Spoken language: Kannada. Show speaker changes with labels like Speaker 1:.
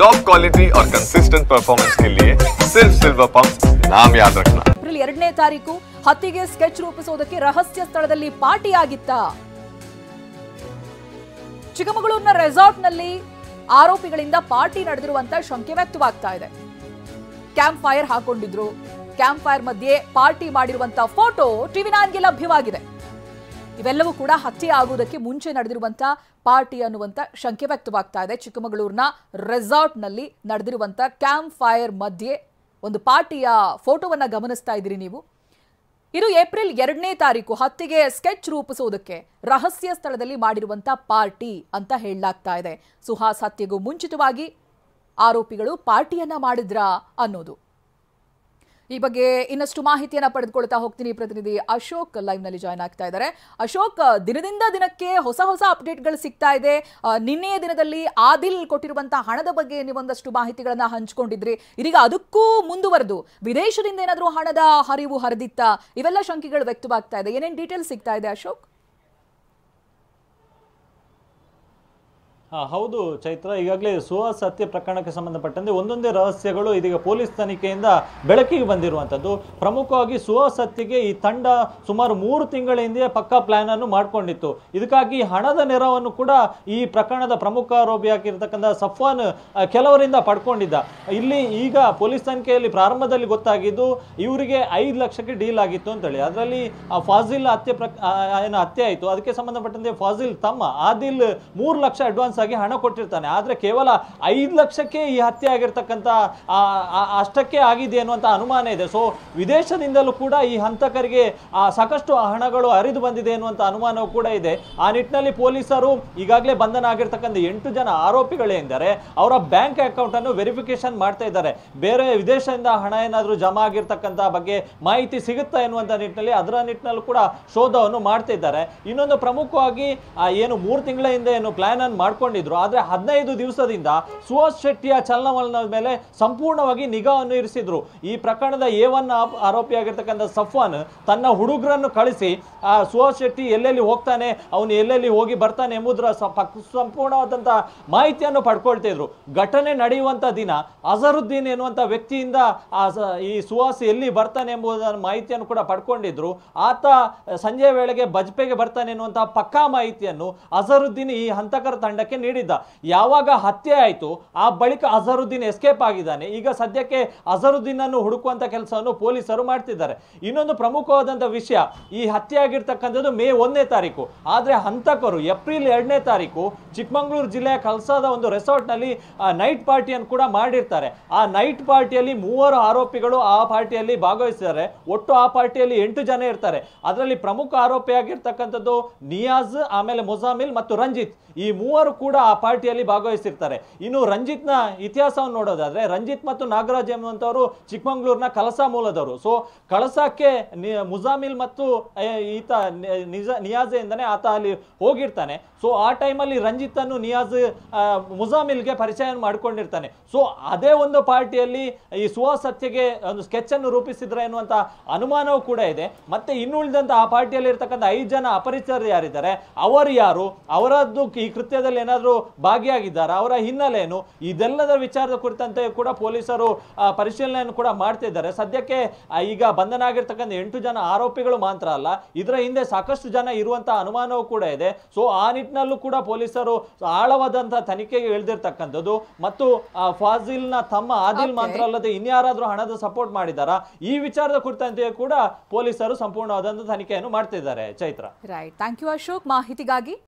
Speaker 1: टॉप क्वालिटी और कंसिस्टेंट परफॉर्मेंस के लिए सिर्फ सिल्वर पंप नाम याद रखना।
Speaker 2: ಏಪ್ರಿಲ್ 2ನೇ ತಾರೀಕು ಹತ್ಯೆಗೆ ಸ್ಕೆಚ್ ರೂಪಿಸುವುದಕ್ಕೆ ರಹಸ್ಯ ಸ್ಥಳದಲ್ಲಿ ಪಾರ್ಟಿ ಆಗಿತ್ತಾ? ಚಿಕ್ಕಮಗಳೂರಿನ ರೆಸಾರ್ಟ್ನಲ್ಲಿ ಆರೋಪಿಗಳಿಂದ ಪಾರ್ಟಿ ನಡೆದಿರುವಂತ ಶಂಕೆ ವ್ಯಕ್ತವಾಗ್ತಾ ಇದೆ. ಕ್ಯಾಂಪ್ ಫೈರ್ ಹಾಕೊಂಡಿದ್ರು. ಕ್ಯಾಂಪ್ ಫೈರ್ ಮಧ್ಯೆ ಪಾರ್ಟಿ ಮಾಡಿರುವಂತ ಫೋಟೋ ಟಿವಿ9 ಗೆ ಲಭ್ಯವಾಗಿದೆ. ಇವೆಲ್ಲವೂ ಕೂಡ ಹತ್ಯೆ ಆಗುವುದಕ್ಕೆ ಮುಂಚೆ ನಡೆದಿರುವಂತ ಪಾರ್ಟಿ ಅನ್ನುವಂತ ಶಂಕೆ ವ್ಯಕ್ತವಾಗ್ತಾ ಇದೆ. ಚಿಕ್ಕಮಗಳೂರಿನ ರೆಸಾರ್ಟ್ನಲ್ಲಿ ನಡೆದಿರುವಂತ ಕ್ಯಾಂಪ್ ಫೈರ್ ಮಧ್ಯೆ ಒಂದು ಪಾರ್ಟಿಯ ಫೋಟೋವನ್ನ ಗಮನಿಸ್ತಾ ಇದ್ದೀರಿ ನೀವು. ಇದು ಏಪ್ರಿಲ್ 2ನೇ ತಾರೀಕು ಹತ್ಯೆಗೆ ಸ್ಕೆಚ್ ರೂಪಿಸುವುದಕ್ಕೆ ರಹಸ್ಯ ಸ್ಥಳದಲ್ಲಿ ಮಾಡಿರುವಂತ ಪಾರ್ಟಿ ಅಂತ ಹೇಳಲಾಗ್ತಾ ಇದೆ. ಸುಹಾಸ್ ಹತ್ಯೆಗೂ ಮುಂಚಿತವಾಗಿ ಆರೋಪಿಗಳು ಪಾರ್ಟಿಯನ್ನ ಮಾಡಿದ್ರಾ ಅನ್ನೋದು. ಈ ಬಗ್ಗೆ ಇನ್ನಷ್ಟು ಮಾಹಿತಿಯನ್ನ ಪಡೆದುಕೊಳ್ತಾ ಹೋಗ್ತೀನಿ. ಪ್ರತಿನಿಧಿ ಅಶೋಕ್ ಲೈವ್ ನಲ್ಲಿ ಜಾಯ್ನ್ ಆಗ್ತಾ ಇದ್ದಾರೆ. ಅಶೋಕ್, ದಿನದಿಂದ ದಿನಕ್ಕೆ ಹೊಸ ಹೊಸ ಅಪ್ಡೇಟ್ಗಳು ಸಿಗ್ತಾ ಇದೆ. ನಿನ್ನೆಯ ದಿನದಲ್ಲಿ ಆದಿಲ್ ಕೊಟ್ಟಿರುವಂತಹ ಹಣದ ಬಗ್ಗೆ ನೀವೊಂದಷ್ಟು ಮಾಹಿತಿಗಳನ್ನ ಹಂಚಿಕೊಂಡಿದ್ರಿ. ಇದೀಗ ಅದಕ್ಕೂ ಮುಂದುವರೆದು ವಿದೇಶದಿಂದ ಏನಾದರೂ ಹಣದ ಹರಿವು ಹರಿದಿತ್ತಾ? ಇವೆಲ್ಲ ಶಂಕೆಗಳು ವ್ಯಕ್ತವಾಗ್ತಾ ಇದೆ. ಏನೇನು ಡೀಟೇಲ್ಸ್ ಸಿಗ್ತಾ ಇದೆ ಅಶೋಕ್?
Speaker 3: ಹೌದು ಚೈತ್ರ, ಈಗಾಗಲೇ ಸುಹಾಸ್ ಹತ್ಯೆ ಪ್ರಕರಣಕ್ಕೆ ಸಂಬಂಧಪಟ್ಟಂತೆ ಒಂದೊಂದೇ ರಹಸ್ಯಗಳು ಇದೀಗ ಪೊಲೀಸ್ ತನಿಖೆಯಿಂದ ಬೆಳಕಿಗೆ ಬಂದಿರುವಂಥದ್ದು. ಪ್ರಮುಖವಾಗಿ ಸುಹಾಸ್ ಹತ್ಯೆಗೆ ಈ ತಂಡ ಸುಮಾರು 3 ತಿಂಗಳ ಹಿಂದೆ ಪಕ್ಕಾ ಪ್ಲಾನ್ ಅನ್ನು ಮಾಡಿಕೊಂಡಿತ್ತು. ಇದಕ್ಕಾಗಿ ಹಣದ ನೆರವನ್ನು ಕೂಡ ಈ ಪ್ರಕರಣದ ಪ್ರಮುಖ ಆರೋಪಿಯಾಗಿರ್ತಕ್ಕಂಥ ಸಫ್ವಾನ್ ಕೆಲವರಿಂದ ಪಡ್ಕೊಂಡಿದ್ದ. ಇಲ್ಲಿ ಈಗ ಪೊಲೀಸ್ ತನಿಖೆಯಲ್ಲಿ ಪ್ರಾರಂಭದಲ್ಲಿ ಗೊತ್ತಾಗಿದ್ದು ಇವರಿಗೆ 5 ಲಕ್ಷಕ್ಕೆ ಡೀಲ್ ಆಗಿತ್ತು ಅಂತೇಳಿ. ಅದರಲ್ಲಿ ಫಾಜಿಲ್ ಹತ್ಯೆ ಆಯಿತು. ಅದಕ್ಕೆ ಸಂಬಂಧಪಟ್ಟಂತೆ ಫಾಜಿಲ್ ತಮ್ಮ ಆದಿಲ್ 3 ಲಕ್ಷ ಅಡ್ವಾನ್ಸ್ ಆಗಿ ಹಣ ಕೊಟ್ಟಿರ್ತಾನೆ. ಆದ್ರೆ ಕೇವಲ 5 ಲಕ್ಷಕ್ಕೆ ಈ ಹತ್ಯೆ ಆಗಿರ್ತಕ್ಕಂಥ ಅಷ್ಟಕ್ಕೆ ಆಗಿದೆ ಅನ್ನುವಂಥ ಅನುಮಾನ ಇದೆ. ಸೊ ವಿದೇಶದಿಂದಲೂ ಕೂಡ ಈ ಹಂತಕರಿಗೆ ಸಾಕಷ್ಟು ಹಣಗಳು ಹರಿದು ಬಂದಿದೆ ಅನ್ನುವಂಥ ಅನುಮಾನವೂ ಕೂಡ ಇದೆ. ಆ ನಿಟ್ಟಿನಲ್ಲಿ ಪೊಲೀಸರು ಈಗಾಗಲೇ ಬಂಧನ ಆಗಿರ್ತಕ್ಕಂಥ 8 ಜನ ಆರೋಪಿಗಳೆಂದರೆ ಅವರ ಬ್ಯಾಂಕ್ ಅಕೌಂಟ್ ಅನ್ನು ವೆರಿಫಿಕೇಶನ್ ಮಾಡ್ತಾ ಇದ್ದಾರೆ. ಬೇರೆ ವಿದೇಶದಿಂದ ಹಣ ಏನಾದರೂ ಜಮಾ ಆಗಿರ್ತಕ್ಕಂಥ ಬಗ್ಗೆ ಮಾಹಿತಿ ಸಿಗುತ್ತಾ ಎನ್ನುವಂಥ ನಿಟ್ಟಿನಲ್ಲಿ ಅದರ ನಿಟ್ಟಿನಲ್ಲೂ ಕೂಡ ಶೋಧವನ್ನು ಮಾಡ್ತಾ ಇದ್ದಾರೆ. ಇನ್ನೊಂದು ಪ್ರಮುಖವಾಗಿ ಏನು 3 ತಿಂಗಳ ಹಿಂದೆ ಏನು ಪ್ಲಾನ್ ಅನ್ನು ಮಾಡ್ಕೊಂಡಿದ್ರು, ಆದ್ರೆ 15 ದಿವಸದಿಂದ ಸುಹಾಸ್ ಶೆಟ್ಟಿಯ ಚಲನವಲನದ ಮೇಲೆ ಸಂಪೂರ್ಣವಾಗಿ ನಿಗಾವನ್ನು ಇರಿಸಿದ್ರು. ಈ ಪ್ರಕರಣದ A1 ಆರೋಪಿಯಾಗಿರ್ತಕ್ಕಂಥ ಸಫ್ವಾನ್ ತನ್ನ ಹುಡುಗರನ್ನು ಕಳಿಸಿ ಸುಹಾಸ್ ಶೆಟ್ಟಿ ಎಲ್ಲೆಲ್ಲಿ ಹೋಗ್ತಾನೆ, ಅವನು ಎಲ್ಲೆಲ್ಲಿ ಹೋಗಿ ಬರ್ತಾನೆ ಎಂಬುದರ ಸಂಪೂರ್ಣವಾದಂತಹ ಮಾಹಿತಿಯನ್ನು ಪಡ್ಕೊಳ್ತಿದ್ರು. ಘಟನೆ ನಡೆಯುವಂತ ದಿನ ಅಜರುದ್ದೀನ್ ಎನ್ನುವಂತ ವ್ಯಕ್ತಿಯಿಂದ ಈ ಸುಹಾಸ್ ಎಲ್ಲಿ ಬರ್ತಾನೆ ಎಂಬುದರ ಮಾಹಿತಿಯನ್ನು ಕೂಡ ಪಡ್ಕೊಂಡಿದ್ರು. ಆತ ಸಂಜೆ ವೇಳೆಗೆ ಬಜ್ಪೆಗೆ ಬರ್ತಾನೆ ಎನ್ನುವಂತಹ ಪಕ್ಕಾ ಮಾಹಿತಿಯನ್ನು ಅಜರುದ್ದೀನ್ ಈ ಹಂತಕರ ತಂಡಕ್ಕೆ ನೀಡಿದ್ದ. ಯಾವಾಗ ಹತ್ಯೆ ಆಯಿತು ಆ ಬಳಿಕ ಅಜರುದ್ದೀನ್ ಎಸ್ಕೇಪ್ ಆಗಿದ್ದಾನೆ. ಈಗ ಸದ್ಯಕ್ಕೆ ಅಜರುದ್ದೀನ್ ಅನ್ನು ಹುಡುಕುವಂತ ಕೆಲಸವನ್ನು ಪೊಲೀಸರು ಮಾಡ್ತಿದ್ದಾರೆ. ಇನ್ನೊಂದು ಪ್ರಮುಖವಾದಂತಹ ವಿಷಯ, ಈ ಹತ್ಯೆ ಆಗಿರ್ತಕ್ಕಂಥದ್ದು ಮೇ 1ನೇ ತಾರೀಕು. ಆದ್ರೆ ಹಂತಕರು ಏಪ್ರಿಲ್ 2ನೇ ತಾರೀಕು ಚಿಕ್ಕಮಗಳೂರು ಜಿಲ್ಲೆಯ ಕಲ್ಸಾದ ಒಂದು ರೆಸಾರ್ಟ್ ನಲ್ಲಿ ನೈಟ್ ಪಾರ್ಟಿಯನ್ನು ಕೂಡ ಮಾಡಿರ್ತಾರೆ. ಆ ನೈಟ್ ಪಾರ್ಟಿಯಲ್ಲಿ 3 ಆರೋಪಿಗಳು ಆ ಪಾರ್ಟಿಯಲ್ಲಿ ಭಾಗವಹಿಸಿದ್ದಾರೆ. ಒಟ್ಟು ಆ ಪಾರ್ಟಿಯಲ್ಲಿ 8 ಜನ ಇರ್ತಾರೆ. ಅದರಲ್ಲಿ ಪ್ರಮುಖ ಆರೋಪಿಯಾಗಿರ್ತಕ್ಕಂಥದ್ದು ನಿಯಾಜ್, ಆಮೇಲೆ ಮುಜಾಮಿಲ್ ಮತ್ತು ರಂಜಿತ್. ಈ 3 ಕೂಡ ಆ ಪಾರ್ಟಿಯಲ್ಲಿ ಭಾಗವಹಿಸಿರ್ತಾರೆ. ಇನ್ನು ರಂಜಿತ್ನ ಇತಿಹಾಸವನ್ನು ನೋಡೋದಾದ್ರೆ ರಂಜಿತ್ ಮತ್ತು ನಾಗರಾಜ್ ಎಂಬುವಂತವರು ಚಿಕ್ಕಮಗಳೂರಿನ ಕಳಸಾ ಮೂಲದವರು. ಸೊ ಕಳಸಾಕ್ಕೆ ಮುಜಾಮಿಲ್ ಮತ್ತು ಈತ ನಿಯಾಜ್ ಎಂದನೇ ಆತ ಅಲ್ಲಿ ಹೋಗಿರ್ತಾನೆ. ಸೊ ಆ ಟೈಮಲ್ಲಿ ರಂಜಿತ್ ಅನ್ನು ನಿಯಾಜ್ ಮುಜಾಮಿಲ್ಗೆ ಪರಿಚಯ ಮಾಡ್ಕೊಂಡಿರ್ತಾನೆ. ಸೊ ಅದೇ ಒಂದು ಪಾರ್ಟಿಯಲ್ಲಿ ಈ ಸುಹಾಸ್ ಹತ್ಯೆಗೆ ಒಂದು ಸ್ಕೆಚ್ ಅನ್ನು ರೂಪಿಸಿದ್ರೆ ಎನ್ನುವಂತ ಅನುಮಾನವೂ ಕೂಡ ಇದೆ. ಮತ್ತೆ ಇನ್ನುಳಿದಂತ ಆ ಪಾರ್ಟಿಯಲ್ಲಿ ಇರ್ತಕ್ಕಂಥ 5 ಜನ ಅಪರಿಚಿತರು ಯಾರಿದ್ದಾರೆ, ಅವರು ಯಾರು, ಅವರದ್ದು ಈ ಕೃತ್ಯದಲ್ಲಿ ಏನಾದರೂ ಭಾಗಿಯಾಗಿದ್ದಾರೆ, ಅವರ ಹಿನ್ನೆಲೆ ಏನು, ಇದೆಲ್ಲದರ ವಿಚಾರದ ಕುರಿತಂತೆ ಕೂಡ ಪೊಲೀಸರು ಪರಿಶೀಲನೆಯನ್ನು ಕೂಡ ಮಾಡ್ತಿದ್ದಾರೆ. ಸದ್ಯಕ್ಕೆ ಈಗ ಬಂಧನ ಆಗಿರ್ತಕ್ಕಂಥ 8 ಜನ ಆರೋಪಿಗಳು ಮಾತ್ರ ಅಲ್ಲ, ಇದರ ಹಿಂದೆ ಸಾಕಷ್ಟು ಜನ ಇರುವಂತಹ ಅನುಮಾನವೂ ಕೂಡ ಇದೆ. ಸೊ ಆ ನಿಟ್ಟಿನಲ್ಲೂ ಕೂಡ ಪೊಲೀಸರು ಆಳವಾದಂತಹ ತನಿಖೆಗೆ ಇಳಿದಿರ್ತಕ್ಕಂಥದ್ದು. ಮತ್ತು ಫಾಜಿಲ್ನ ತಮ್ಮ ಆದಿಲ್ ಮಾತ್ರ ಅಲ್ಲದೆ ಇನ್ಯಾರಾದ್ರೂ ಹಣದ ಸಪೋರ್ಟ್ ಮಾಡಿದಾರಾ, ಈ ವಿಚಾರದ ಕುರಿತಂತೆ ಕೂಡ ಪೊಲೀಸರು ಸಂಪೂರ್ಣವಾದಂತಹ ತನಿಖೆಯನ್ನು ಮಾಡ್ತಿದ್ದಾರೆ. Chaitra,
Speaker 2: right, thank you Ashok ಮಾಹಿತಿಗಾಗಿ.